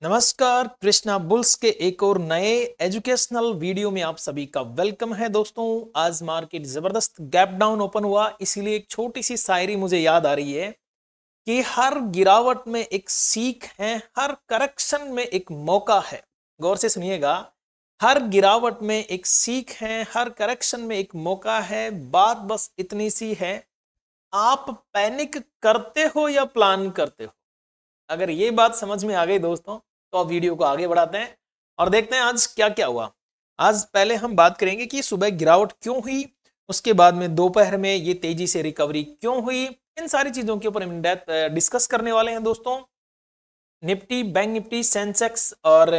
नमस्कार, कृष्णा बुल्स के एक और नए एजुकेशनल वीडियो में आप सभी का वेलकम है। दोस्तों, आज मार्केट जबरदस्त गैप डाउन ओपन हुआ, इसीलिए एक छोटी सी शायरी मुझे याद आ रही है कि हर गिरावट में एक सीख है, हर करेक्शन में एक मौका है। गौर से सुनिएगा, हर गिरावट में एक सीख है, हर करेक्शन में एक मौका है। बात बस इतनी सी है, आप पैनिक करते हो या प्लान करते हो। अगर ये बात समझ में आ गई दोस्तों, तो अब वीडियो को आगे बढ़ाते हैं और देखते हैं आज क्या क्या हुआ। आज पहले हम बात करेंगे कि सुबह गिरावट क्यों हुई, उसके बाद में दोपहर में ये तेजी से रिकवरी क्यों हुई। इन सारी चीजों के ऊपर हम इन डेप्थ डिस्कस करने वाले हैं दोस्तों। निफ्टी, बैंक निफ्टी, सेंसेक्स और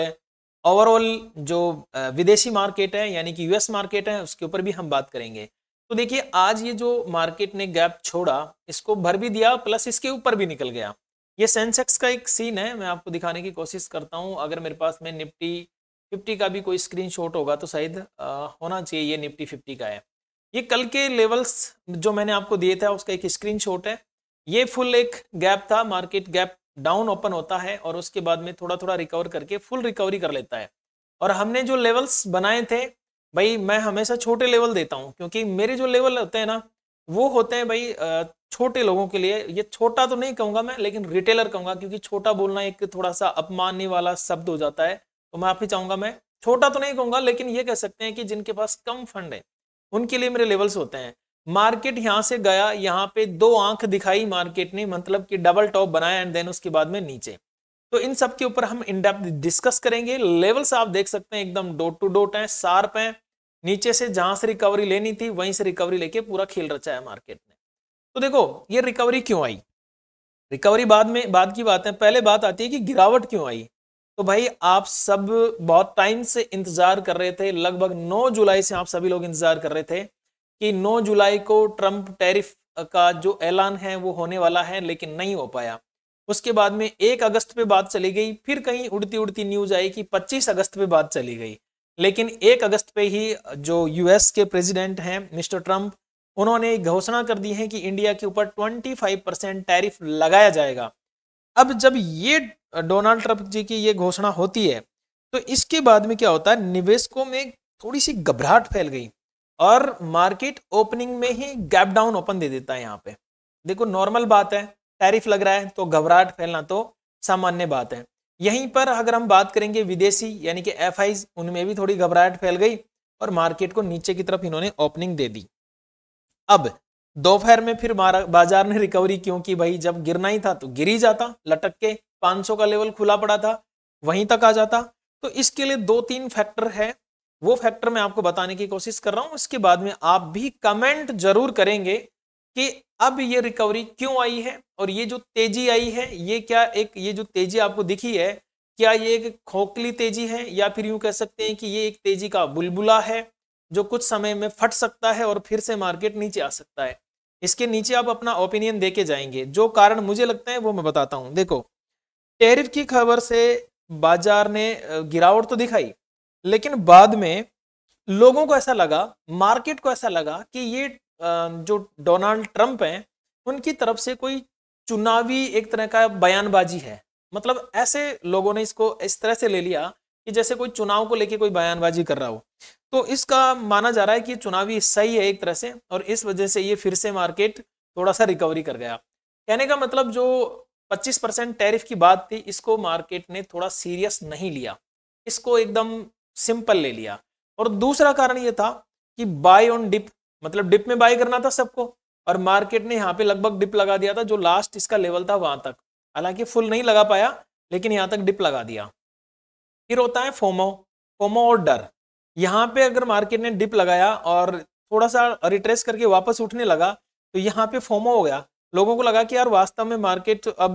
ओवरऑल जो विदेशी मार्केट है यानी कि यूएस मार्केट है, उसके ऊपर भी हम बात करेंगे। तो देखिए, आज ये जो मार्केट ने गैप छोड़ा, इसको भर भी दिया प्लस इसके ऊपर भी निकल गया। ये सेंसेक्स का एक सीन है, मैं आपको दिखाने की कोशिश करता हूं। अगर मेरे पास में निफ्टी 50 का भी कोई स्क्रीनशॉट होगा तो शायद होना चाहिए। ये निफ्टी 50 का है। ये कल के लेवल्स जो मैंने आपको दिए थे उसका एक स्क्रीनशॉट है। ये फुल एक गैप था, मार्केट गैप डाउन ओपन होता है और उसके बाद में थोड़ा थोड़ा रिकवर करके फुल रिकवरी कर लेता है। और हमने जो लेवल्स बनाए थे, भाई मैं हमेशा छोटे लेवल देता हूं, क्योंकि मेरे जो लेवल होते हैं ना, वो होते हैं भाई छोटे लोगों के लिए। ये छोटा तो नहीं कहूंगा मैं, लेकिन रिटेलर कहूंगा, क्योंकि छोटा बोलना एक थोड़ा सा अपमानने वाला शब्द हो जाता है। तो मैं माफी चाहूंगा, मैं छोटा तो नहीं कहूंगा, लेकिन ये कह सकते हैं कि जिनके पास कम फंड है उनके लिए मेरे लेवल्स होते हैं। मार्केट यहां से गया, यहाँ पे दो आंख दिखाई मार्केट ने, मतलब कि डबल टॉप बनाया एंड देन उसके बाद में नीचे। तो इन सब के ऊपर हम इन डेप्थ डिस्कस करेंगे। लेवल्स आप देख सकते हैं एकदम डॉट टू डॉट है, शार्प है। नीचे से जहां से रिकवरी लेनी थी वहीं से रिकवरी लेके पूरा खेल रचा है मार्केट ने। तो देखो, ये रिकवरी क्यों आई, रिकवरी बाद की बात है। पहले बात आती है कि गिरावट क्यों आई। तो भाई, आप सब बहुत टाइम से इंतजार कर रहे थे, लगभग 9 जुलाई से आप सभी लोग इंतजार कर रहे थे कि 9 जुलाई को ट्रंप टैरिफ का जो ऐलान है वो होने वाला है, लेकिन नहीं हो पाया। उसके बाद में 1 अगस्त पे बात चली गई, फिर कहीं उड़ती उड़ती न्यूज आई कि 25 अगस्त पे बात चली गई। लेकिन 1 अगस्त पे ही जो यूएस के प्रेसिडेंट हैं मिस्टर ट्रंप, उन्होंने घोषणा कर दी है कि इंडिया के ऊपर 25% टैरिफ लगाया जाएगा। अब जब ये डोनाल्ड ट्रंप जी की ये घोषणा होती है, तो इसके बाद में क्या होता है, निवेशकों में थोड़ी सी घबराहट फैल गई और मार्केट ओपनिंग में ही गैप डाउन ओपन दे देता है। यहाँ पे देखो, नॉर्मल बात है, टैरिफ लग रहा है तो घबराहट फैलना तो सामान्य बात है। यहीं पर अगर हम बात करेंगे विदेशी यानी कि एफआईज, उनमें भी थोड़ी घबराहट फैल गई और मार्केट को नीचे की तरफ इन्होंने ओपनिंग दे दी। अब दोपहर में फिर बाजार ने रिकवरी क्यों की, भाई जब गिरना ही था तो गिर ही जाता, लटक के 500 का लेवल खुला पड़ा था, वहीं तक आ जाता। तो इसके लिए 2-3 फैक्टर है, वो फैक्टर मैं आपको बताने की कोशिश कर रहा हूं। इसके बाद में आप भी कमेंट जरूर करेंगे कि अब ये रिकवरी क्यों आई है और ये जो तेजी आई है, ये क्या ये जो तेजी आपको दिखी है, क्या ये एक खोखली तेजी है या फिर यूं कह सकते हैं कि ये एक तेजी का बुलबुला है जो कुछ समय में फट सकता है और फिर से मार्केट नीचे आ सकता है। इसके नीचे आप अपना ओपिनियन देके जाएंगे। जो कारण मुझे लगता है वो मैं बताता हूं। देखो, टैरिफ की खबर से बाजार ने गिरावट तो दिखाई, लेकिन बाद में लोगों को ऐसा लगा, मार्केट को ऐसा लगा कि ये जो डोनाल्ड ट्रंप हैं, उनकी तरफ से कोई चुनावी एक तरह का बयानबाजी है। मतलब ऐसे लोगों ने इसको इस तरह से ले लिया कि जैसे कोई चुनाव को लेके कोई बयानबाजी कर रहा हो। तो इसका माना जा रहा है कि चुनावी सही है एक तरह से, और इस वजह से ये फिर से मार्केट थोड़ा सा रिकवरी कर गया। कहने का मतलब, जो 25% टैरिफ की बात थी, इसको मार्केट ने थोड़ा सीरियस नहीं लिया, इसको एकदम सिंपल ले लिया। और दूसरा कारण ये था कि बाय ऑन डिप, मतलब डिप में बाय करना था सबको, और मार्केट ने यहाँ पे लगभग डिप लगा दिया था, जो लास्ट इसका लेवल था वहां तक। हालांकि फुल नहीं लगा पाया, लेकिन यहाँ तक डिप लगा दिया। फिर होता है फोमो, फोमो और डर। यहाँ पे अगर मार्केट ने डिप लगाया और थोड़ा सा रिट्रेस करके वापस उठने लगा, तो यहाँ पे फोमो हो गया। लोगों को लगा कि यार वास्तव में मार्केट अब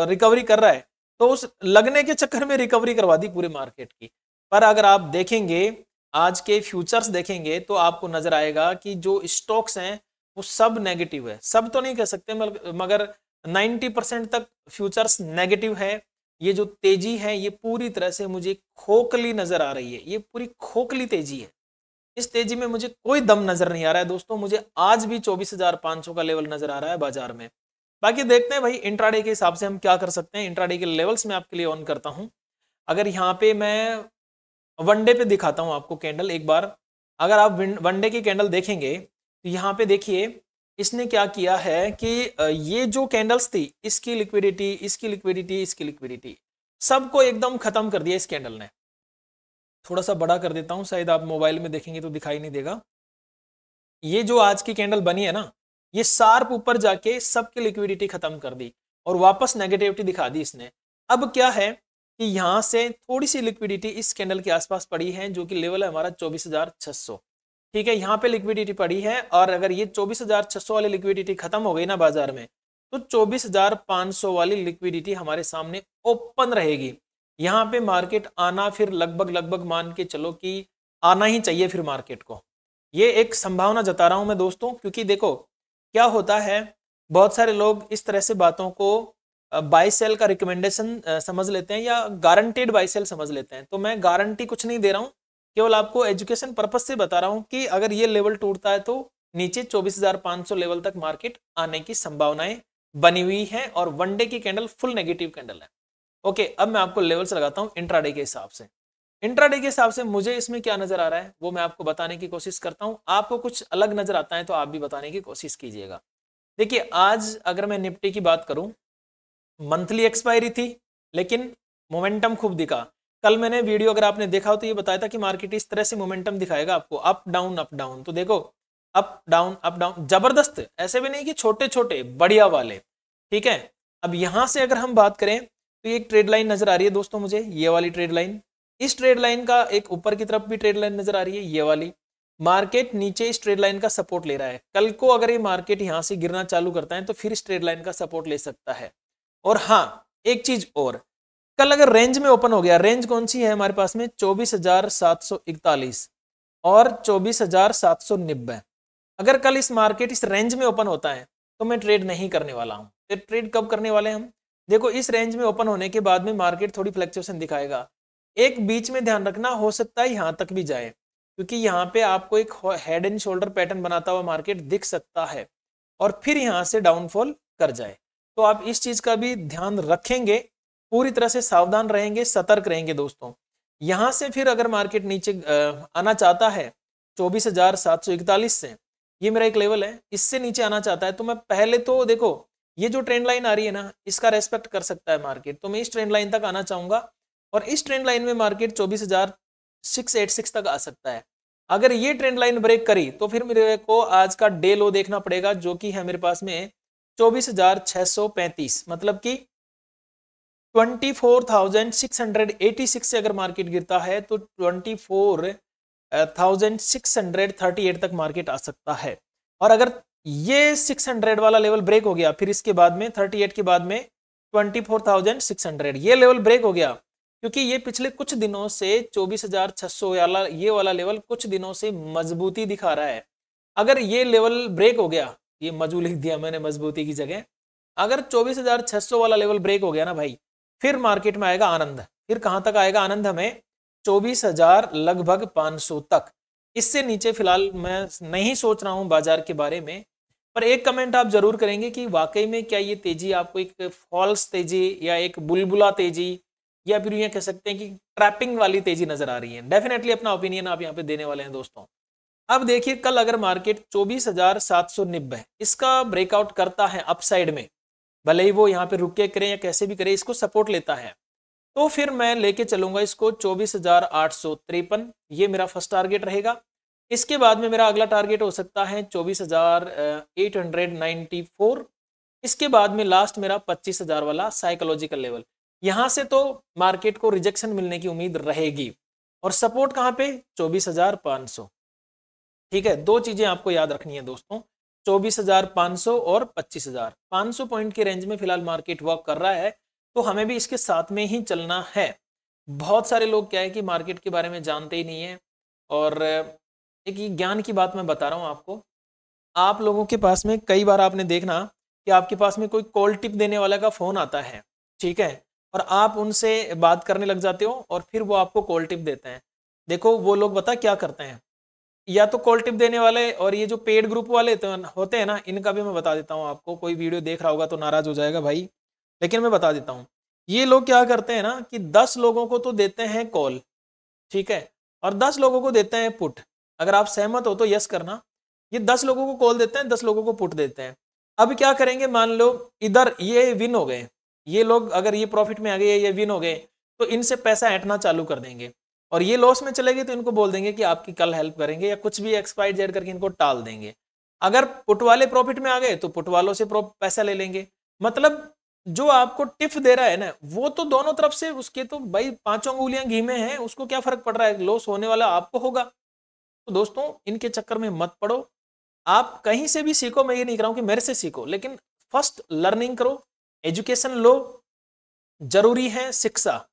रिकवरी कर रहा है, तो उस लगने के चक्कर में रिकवरी करवा दी पूरे मार्केट की। पर अगर आप देखेंगे, आज के फ्यूचर्स देखेंगे, तो आपको नजर आएगा कि जो स्टॉक्स हैं वो सब नेगेटिव है। सब तो नहीं कह सकते, मगर 90% तक फ्यूचर्स नेगेटिव है। ये जो तेजी है ये पूरी तरह से मुझे खोखली नजर आ रही है, ये पूरी खोखली तेजी है। इस तेजी में मुझे कोई दम नजर नहीं आ रहा है दोस्तों। मुझे आज भी 24,500 का लेवल नजर आ रहा है बाजार में। बाकी देखते हैं भाई इंट्राडे के हिसाब से हम क्या कर सकते हैं। इंट्राडे के लेवल्स में आपके लिए ऑन करता हूं। अगर यहाँ पे मैं वनडे पे दिखाता हूँ आपको कैंडल एक बार, अगर आप वनडे की कैंडल देखेंगे तो यहाँ पे देखिए इसने क्या किया है कि ये जो कैंडल्स थी इसकी लिक्विडिटी, इसकी लिक्विडिटी, इसकी लिक्विडिटी, सबको एकदम खत्म कर दिया इस कैंडल ने। थोड़ा सा बड़ा कर देता हूँ, शायद आप मोबाइल में देखेंगे तो दिखाई नहीं देगा। ये जो आज की कैंडल बनी है ना, ये शार्प ऊपर जाके सबकी लिक्विडिटी खत्म कर दी और वापस नेगेटिविटी दिखा दी इसने। अब क्या है कि यहां से थोड़ी सी लिक्विडिटी इस कैंडल के आसपास पड़ी है, जो कि लेवल है हमारा 24,600। ठीक है, यहाँ पे लिक्विडिटी पड़ी है, और अगर ये 24,600 वाली लिक्विडिटी खत्म हो गई ना बाजार में, तो 24,500 वाली लिक्विडिटी हमारे सामने ओपन रहेगी। यहाँ पे मार्केट आना फिर लगभग मान के चलो कि आना ही चाहिए फिर मार्केट को। ये एक संभावना जता रहा हूं मैं दोस्तों, क्योंकि देखो क्या होता है, बहुत सारे लोग इस तरह से बातों को बाय सेल का रिकमेंडेशन समझ लेते हैं या गारंटेड बाय सेल समझ लेते हैं। तो मैं गारंटी कुछ नहीं दे रहा हूं, केवल आपको एजुकेशन पर्पस से बता रहा हूं कि अगर ये लेवल टूटता है तो नीचे 24,500 लेवल तक मार्केट आने की संभावनाएं बनी हुई है, और वनडे की कैंडल फुल नेगेटिव कैंडल है। ओके, अब मैं आपको लेवल्स लगाता हूं इंट्राडे के हिसाब से। इंट्राडे के हिसाब से मुझे इसमें क्या नजर आ रहा है वो मैं आपको बताने की कोशिश करता हूं। आपको कुछ अलग नजर आता है तो आप भी बताने की कोशिश कीजिएगा। देखिए, आज अगर मैं निफ्टी की बात करूं, मंथली एक्सपायरी थी लेकिन मोमेंटम खूब दिखा। कल मैंने वीडियो अगर आपने देखा हो तो ये बताया था कि मार्केट इस तरह से मोमेंटम दिखाएगा आपको, अप डाउन अप डाउन। तो देखो अप डाउन जबरदस्त, ऐसे भी नहीं कि छोटे छोटे, बढ़िया वाले। ठीक है, अब यहां से अगर हम बात करें तो एक ट्रेड लाइन नजर आ रही है दोस्तों मुझे, ये वाली ट्रेड लाइन। इस ट्रेड लाइन का एक ऊपर की तरफ भी ट्रेड लाइन नजर आ रही है, ये वाली। मार्केट नीचे इस ट्रेड लाइन का सपोर्ट ले रहा है। कल को अगर ये मार्केट यहां से गिरना चालू करता है तो फिर इस ट्रेड लाइन का सपोर्ट ले सकता है। और हाँ, एक चीज और, कल अगर रेंज में ओपन हो गया, रेंज कौन सी है हमारे पास में, 24,741 और 24,790। अगर कल इस मार्केट इस रेंज में ओपन होता है तो मैं ट्रेड नहीं करने वाला हूं। तो ट्रेड कब करने वाले हैं हम, देखो इस रेंज में ओपन होने के बाद में मार्केट थोड़ी फ्लक्चुएशन दिखाएगा। एक बीच में ध्यान रखना, हो सकता है यहां तक भी जाए, क्योंकि यहाँ पे आपको एक हेड एंड शोल्डर पैटर्न बनाता हुआ मार्केट दिख सकता है और फिर यहाँ से डाउनफॉल कर जाए। तो आप इस चीज का भी ध्यान रखेंगे, पूरी तरह से सावधान रहेंगे, सतर्क रहेंगे दोस्तों। यहां से फिर अगर मार्केट नीचे आना चाहता है 24,741 से, ये मेरा एक लेवल है, इससे नीचे आना चाहता है तो मैं पहले तो देखो ये जो ट्रेंड लाइन आ रही है ना, इसका रेस्पेक्ट कर सकता है मार्केट, तो मैं इस ट्रेंड लाइन तक आना चाहूंगा और इस ट्रेंड लाइन में मार्केट 24,686 तक आ सकता है। अगर ये ट्रेंड लाइन ब्रेक करी तो फिर मेरे को आज का डे लो देखना पड़ेगा, जो कि है मेरे पास में 24,635, मतलब कि 24,686 से अगर मार्केट गिरता है तो 24,638 तक मार्केट आ सकता है। और अगर ये 600 वाला लेवल ब्रेक हो गया, फिर इसके बाद में 38 के बाद में 24,600 ये लेवल ब्रेक हो गया, क्योंकि ये पिछले कुछ दिनों से 24,600 वाला ये वाला लेवल कुछ दिनों से मजबूती दिखा रहा है। अगर ये लेवल ब्रेक हो गया, ये मजबूत लिख दिया मैंने मजबूती की जगह, अगर 24,600 वाला लेवल ब्रेक हो गया ना भाई, फिर मार्केट में आएगा आनंद। फिर कहां तक आएगा आनंद, हमें 24,000 लगभग 500 तक। इससे नीचे फिलहाल मैं नहीं सोच रहा हूं बाजार के बारे में। पर एक कमेंट आप जरूर करेंगे कि वाकई में क्या ये तेजी आपको एक फॉल्स तेजी या एक बुलबुला तेजी या फिर ये कह सकते हैं कि ट्रैपिंग वाली तेजी नजर आ रही है। डेफिनेटली अपना ओपिनियन आप यहाँ पे देने वाले हैं दोस्तों। अब देखिए, कल अगर मार्केट 24,790 इसका ब्रेकआउट करता है अपसाइड में, भले ही वो यहाँ पे रुक के करे या कैसे भी करे, इसको सपोर्ट लेता है, तो फिर मैं लेके चलूंगा इसको 24,853, ये मेरा फर्स्ट टारगेट रहेगा। इसके बाद में मेरा अगला टारगेट हो सकता है 24,894। इसके बाद में लास्ट मेरा 25,000 वाला साइकोलॉजिकल लेवल। यहां से तो मार्केट को रिजेक्शन मिलने की उम्मीद रहेगी, और सपोर्ट कहां पे, 24,500। ठीक है, दो चीजें आपको याद रखनी है दोस्तों, 24,500 और 25,000। 500 पॉइंट के रेंज में फिलहाल मार्केट वर्क कर रहा है, तो हमें भी इसके साथ में ही चलना है। बहुत सारे लोग क्या है कि मार्केट के बारे में जानते ही नहीं है, और एक ज्ञान की बात मैं बता रहा हूं आपको। आप लोगों के पास में कई बार आपने देखना कि आपके पास में कोई कॉल टिप देने वाला का फोन आता है, ठीक है, और आप उनसे बात करने लग जाते हो और फिर वो आपको कॉल टिप देते हैं। देखो वो लोग बता क्या करते हैं, या तो कॉल टिप देने वाले और ये जो पेड ग्रुप वाले होते हैं ना, इनका भी मैं बता देता हूँ आपको। कोई वीडियो देख रहा होगा तो नाराज हो जाएगा भाई, लेकिन मैं बता देता हूँ। ये लोग क्या करते हैं ना कि 10 लोगों को तो देते हैं कॉल, ठीक है, और 10 लोगों को देते हैं पुट। अगर आप सहमत हो तो यस करना। ये 10 लोगों को कॉल देते हैं, 10 लोगों को पुट देते हैं। अब क्या करेंगे, मान लो इधर ये विन हो गए, ये लोग अगर ये प्रॉफिट में आ गए, ये विन हो गए, तो इनसे पैसा ऐंठना चालू कर देंगे, और ये लॉस में चले गए तो इनको बोल देंगे कि आपकी कल हेल्प करेंगे, या कुछ भी एक्सपायर जेड करके इनको टाल देंगे। अगर पुट वाले प्रॉफिट में आ गए तो पुट वालों से पैसा ले लेंगे। मतलब जो आपको टिप दे रहा है ना, वो तो दोनों तरफ से, उसके तो भाई पांचों उंगलियां घी में हैं, उसको क्या फर्क पड़ रहा है, लॉस होने वाला आपको होगा। तो दोस्तों इनके चक्कर में मत पड़ो। आप कहीं से भी सीखो, मैं ये नहीं कह रहा हूं कि मेरे से सीखो, लेकिन फर्स्ट लर्निंग करो, एजुकेशन लो, जरूरी है शिक्षा।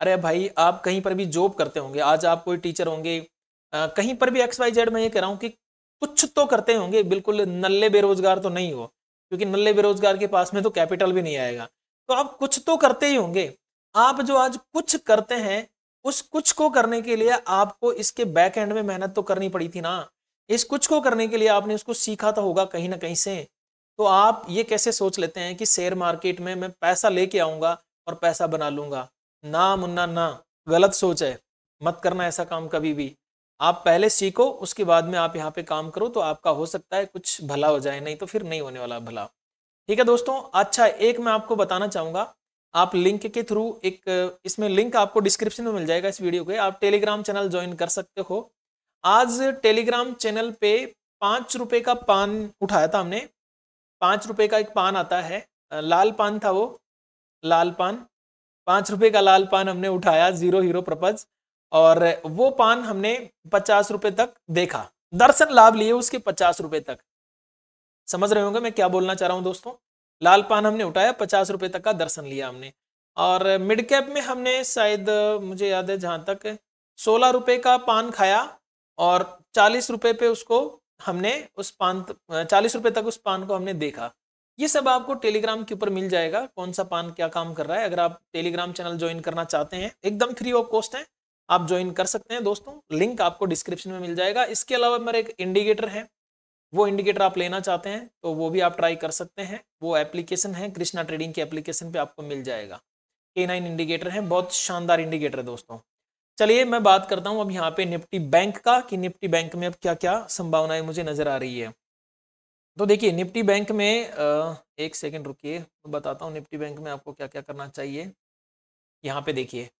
अरे भाई आप कहीं पर भी जॉब करते होंगे, आज आप कोई टीचर होंगे, कहीं पर भी XYZ, मैं ये कह रहा हूं कि कुछ तो करते होंगे, बिल्कुल नल्ले बेरोजगार तो नहीं हो, क्योंकि नल्ले बेरोजगार के पास में तो कैपिटल भी नहीं आएगा। तो आप कुछ तो करते ही होंगे। आप जो आज कुछ करते हैं, उस कुछ को करने के लिए आपको इसके बैक एंड में मेहनत तो करनी पड़ी थी ना। इस कुछ को करने के लिए आपने उसको सीखा तो होगा कहीं ना कहीं से। तो आप ये कैसे सोच लेते हैं कि शेयर मार्केट में मैं पैसा लेके आऊंगा और पैसा बना लूंगा? ना मुन्ना ना, गलत सोच है, मत करना ऐसा काम कभी भी। आप पहले सीखो, उसके बाद में आप यहाँ पे काम करो, तो आपका हो सकता है कुछ भला हो जाए, नहीं तो फिर नहीं होने वाला भला। ठीक है दोस्तों। अच्छा, एक मैं आपको बताना चाहूंगा, आप लिंक के थ्रू, एक इसमें लिंक आपको डिस्क्रिप्शन में मिल जाएगा इस वीडियो के, आप टेलीग्राम चैनल ज्वाइन कर सकते हो। आज टेलीग्राम चैनल पे 5 रुपए का पान उठाया था हमने। 5 रुपए का एक पान आता है, लाल पान था वो, लाल पान, 5 रुपए का लाल पान हमने उठाया, जीरो हीरो पर्पज, और वो पान हमने 50 रुपए तक देखा, दर्शन लाभ लिए उसके 50 रुपए तक। समझ रहे होंगे मैं क्या बोलना चाह रहा हूं दोस्तों। लाल पान हमने उठाया, 50 रुपए तक का दर्शन लिया हमने। और मिड कैप में हमने शायद, मुझे याद है जहां तक, 16 रुपए का पान खाया, और 40 रुपए पे उसको हमने उस पान 40 रुपए तक उस पान को हमने देखा। ये सब आपको टेलीग्राम के ऊपर मिल जाएगा, कौन सा पान क्या काम कर रहा है। अगर आप टेलीग्राम चैनल ज्वाइन करना चाहते हैं, एकदम फ्री ऑफ कॉस्ट है, आप ज्वाइन कर सकते हैं दोस्तों, लिंक आपको डिस्क्रिप्शन में मिल जाएगा। इसके अलावा मेरा एक इंडिकेटर है, वो इंडिकेटर आप लेना चाहते हैं तो वो भी आप ट्राई कर सकते हैं। वो एप्लीकेशन है, कृष्णा ट्रेडिंग की एप्लीकेशन पे आपको मिल जाएगा। K9 इंडिकेटर है, बहुत शानदार इंडिकेटर है दोस्तों। चलिए मैं बात करता हूं अब यहाँ पे निफ्टी बैंक का, कि निफ्टी बैंक में अब क्या क्या संभावनाएं मुझे नजर आ रही है। तो देखिए निफ्टी बैंक में, एक सेकंड रुकिए, मैं बताता हूँ निफ्टी बैंक में आपको क्या क्या करना चाहिए। यहाँ पे देखिए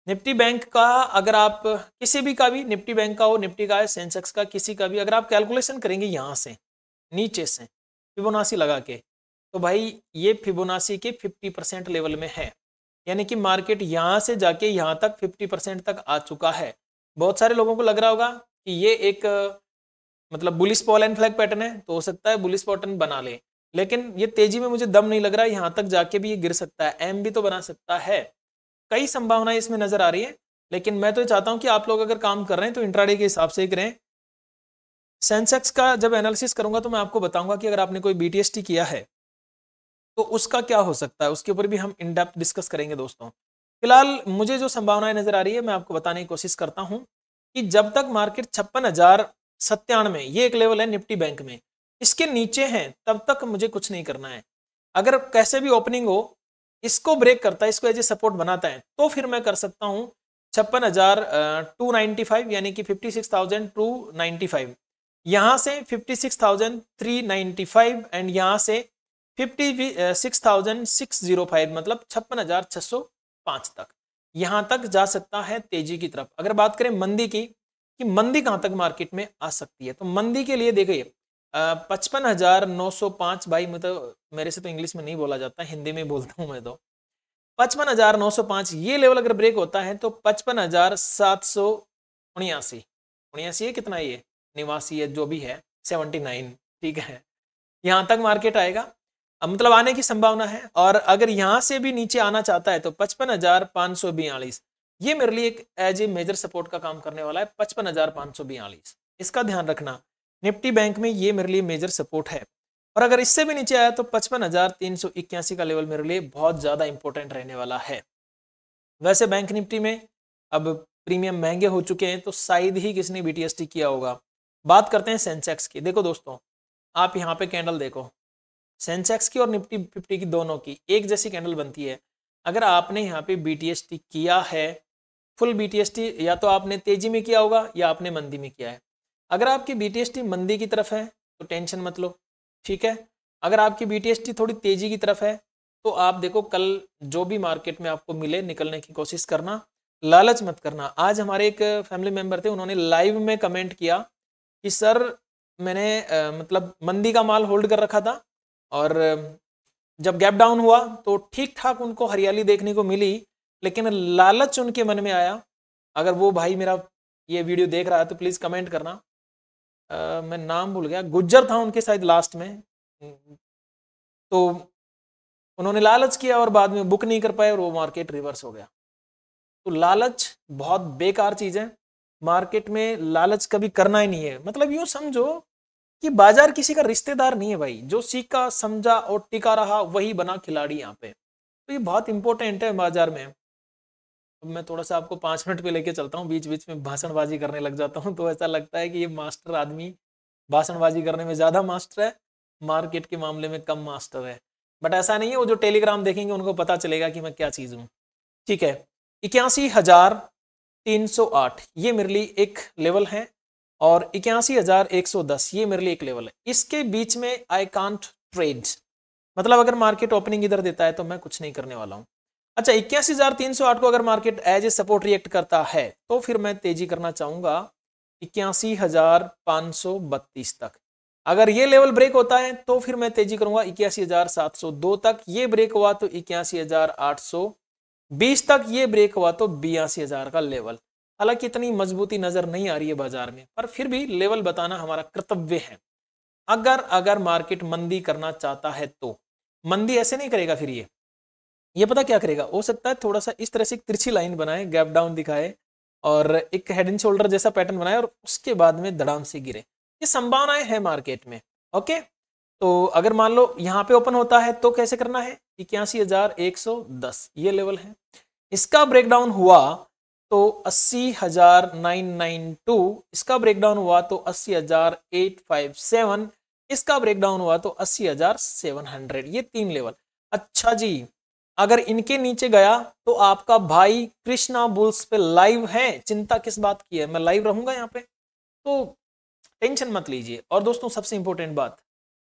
निफ्टी बैंक का, अगर आप किसी भी का भी, निफ्टी बैंक का हो, निफ्टी का है, सेंसेक्स का, किसी का भी, अगर आप कैलकुलेशन करेंगे यहाँ से नीचे से फिबोनाची लगा के, तो भाई ये फिबोनाची के 50% लेवल में है, यानी कि मार्केट यहाँ से जाके यहाँ तक 50% तक आ चुका है। बहुत सारे लोगों को लग रहा होगा कि ये एक मतलब bullish Paul and flag pattern है, तो हो सकता है बुलिश पैटर्न बना ले, लेकिन ये तेजी में मुझे दम नहीं लग रहा है, यहाँ तक जाके भी ये गिर सकता है, एम भी तो बना सकता है। कई संभावनाएं इसमें नजर आ रही है, लेकिन मैं तो ये चाहता हूं कि आप लोग अगर काम कर रहे हैं तो इंट्राडे के हिसाब से ही करें। सेंसेक्स का जब एनालिसिस करूंगा तो मैं आपको बताऊंगा कि अगर आपने कोई BTST किया है तो उसका क्या हो सकता है, उसके ऊपर भी हम इन डेप्थ डिस्कस करेंगे दोस्तों। फिलहाल मुझे जो संभावनाएं नजर आ रही है, मैं आपको बताने की कोशिश करता हूं कि जब तक मार्केट 56,097, ये एक लेवल है निफ्टी बैंक में, इसके नीचे है तब तक मुझे कुछ नहीं करना है। अगर कैसे भी ओपनिंग हो, इसको ब्रेक करता है, इसको एज ए सपोर्ट बनाता है, तो फिर मैं कर सकता हूं 56,295, यानी कि 56,295, यहां से 56,395, एंड यहां से 56,605, मतलब 56,605 तक, यहां तक जा सकता है तेजी की तरफ। अगर बात करें मंदी की, कि मंदी कहां तक मार्केट में आ सकती है, तो मंदी के लिए देखिए 55,905, भाई मैं तो, मेरे से तो इंग्लिश में नहीं बोला जाता, हिंदी में बोलता हूं मैं तो। 55,905 ये लेवल अगर ब्रेक होता है तो 55,779, 79 है कितना, ये 89 है, जो भी है 79, ठीक है, यहां तक मार्केट आएगा, अब मतलब आने की संभावना है। और अगर यहां से भी नीचे आना चाहता है तो 55,542, ये मेरे लिए एक एज ए मेजर सपोर्ट का काम करने वाला है, 55,542, इसका ध्यान रखना। निफ्टी बैंक में ये मेरे लिए मेजर सपोर्ट है, और अगर इससे भी नीचे आया तो 55,381 का लेवल मेरे लिए बहुत ज्यादा इंपॉर्टेंट रहने वाला है। वैसे बैंक निफ्टी में अब प्रीमियम महंगे हो चुके हैं, तो शायद ही किसने BTST किया होगा। बात करते हैं सेंसेक्स की। देखो दोस्तों, आप यहाँ पे कैंडल देखो, सेंसेक्स की और निफ्टी 50 की, दोनों की एक जैसी कैंडल बनती है। अगर आपने यहाँ पे BTST किया है, फुल BTST, या तो आपने तेजी में किया होगा या आपने मंदी में किया है। अगर आपकी BTST मंदी की तरफ है तो टेंशन मत लो, ठीक है। अगर आपकी BTST थोड़ी तेजी की तरफ है तो आप देखो कल जो भी मार्केट में आपको मिले निकलने की कोशिश करना, लालच मत करना। आज हमारे एक फैमिली मेंबर थे, उन्होंने लाइव में कमेंट किया कि सर मैंने मतलब मंदी का माल होल्ड कर रखा था और जब गैप डाउन हुआ तो ठीक ठाक उनको हरियाली देखने को मिली, लेकिन लालच उनके मन में आया। अगर वो भाई मेरा ये वीडियो देख रहा है तो प्लीज कमेंट करना। मैं नाम भूल गया, गुज्जर था उनके शायद लास्ट में। तो उन्होंने लालच किया और बाद में बुक नहीं कर पाए और वो मार्केट रिवर्स हो गया। तो लालच बहुत बेकार चीज है, मार्केट में लालच कभी करना ही नहीं है। मतलब यूं समझो कि बाजार किसी का रिश्तेदार नहीं है भाई, जो सीखा समझा और टिका रहा वही बना खिलाड़ी यहाँ पे। तो ये बहुत इंपॉर्टेंट है बाजार में। अब मैं थोड़ा सा आपको 5 मिनट पे लेके चलता हूँ, बीच बीच में भाषणबाजी करने लग जाता हूँ तो ऐसा लगता है कि ये मास्टर आदमी भाषणबाजी करने में ज्यादा मास्टर है, मार्केट के मामले में कम मास्टर है। बट ऐसा नहीं है, वो जो टेलीग्राम देखेंगे उनको पता चलेगा कि मैं क्या चीज हूँ। ठीक है, 81,308 ये मेरे लिए एक लेवल है और 81,110 ये मेरे लिए एक लेवल है। इसके बीच में आई कांट ट्रेड, मतलब अगर मार्केट ओपनिंग इधर देता है तो मैं कुछ नहीं करने वाला हूं। अच्छा, 81,308 को अगर market as a support react करता है तो फिर मैं तेजी करना चाहूंगा 81,532 तक। अगर ये लेवल ब्रेक होता है तो फिर मैं तेजी करूंगा 81,702 तक। ये ब्रेक हुआ तो 81,820 तक। ये ब्रेक हुआ तो 82,000 का लेवल। हालांकि इतनी मजबूती नजर नहीं आ रही है बाजार में, पर फिर भी लेवल बताना हमारा कर्तव्य है। अगर मार्केट मंदी करना चाहता है तो मंदी ऐसे नहीं करेगा, फिर ये पता क्या करेगा, हो सकता है थोड़ा सा इस तरह से एक तिरछी लाइन बनाए, गैप डाउन दिखाए और एक हेड एंड शोल्डर जैसा पैटर्न बनाए और उसके बाद में धड़ाम से गिरे। ये संभावनाएं है मार्केट में। ओके, तो अगर मान लो यहाँ पे ओपन होता है तो कैसे करना है, 81,110 ये लेवल है। इसका ब्रेकडाउन हुआ तो 80,992, इसका ब्रेकडाउन हुआ तो 80,857, इसका ब्रेकडाउन हुआ तो 80,700। ये 3 लेवल। अच्छा जी, अगर इनके नीचे गया तो आपका भाई कृष्णा बुल्स पे लाइव है, चिंता किस बात की है, मैं लाइव रहूंगा यहाँ पे, तो टेंशन मत लीजिए। और दोस्तों सबसे इंपॉर्टेंट बात,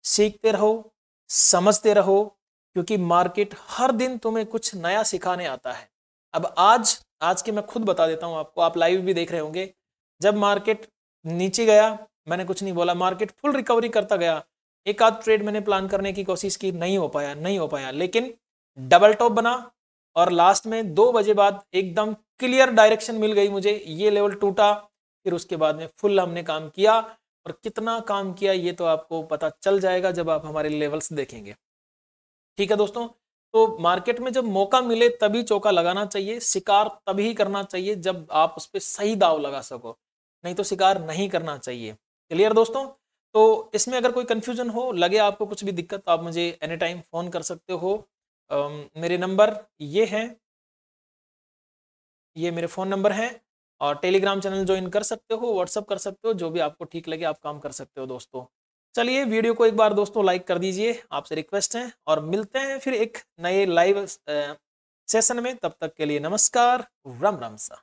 सीखते रहो, समझते रहो, क्योंकि मार्केट हर दिन तुम्हें कुछ नया सिखाने आता है। अब आज के मैं खुद बता देता हूं आपको, आप लाइव भी देख रहे होंगे, जब मार्केट नीचे गया मैंने कुछ नहीं बोला, मार्केट फुल रिकवरी करता गया। एक आध ट्रेड मैंने प्लान करने की कोशिश की, नहीं हो पाया, लेकिन डबल टॉप बना और लास्ट में 2 बजे बाद एकदम क्लियर डायरेक्शन मिल गई मुझे, ये लेवल टूटा, फिर उसके बाद में फुल हमने काम किया। और कितना काम किया ये तो आपको पता चल जाएगा जब आप हमारे लेवल्स देखेंगे। ठीक है दोस्तों, तो मार्केट में जब मौका मिले तभी चौका लगाना चाहिए, शिकार तभी करना चाहिए जब आप उस पर सही दाव लगा सको, नहीं तो शिकार नहीं करना चाहिए। क्लियर दोस्तों? तो इसमें अगर कोई कंफ्यूजन हो, लगे आपको कुछ भी दिक्कत, तो आप मुझे एनी टाइम फोन कर सकते हो। मेरे नंबर ये हैं, ये मेरे फ़ोन नंबर हैं, और टेलीग्राम चैनल ज्वाइन कर सकते हो, व्हाट्सअप कर सकते हो, जो भी आपको ठीक लगे आप काम कर सकते हो दोस्तों। चलिए वीडियो को एक बार दोस्तों लाइक कर दीजिए, आपसे रिक्वेस्ट है, और मिलते हैं फिर एक नए लाइव सेशन में। तब तक के लिए नमस्कार, राम राम सा।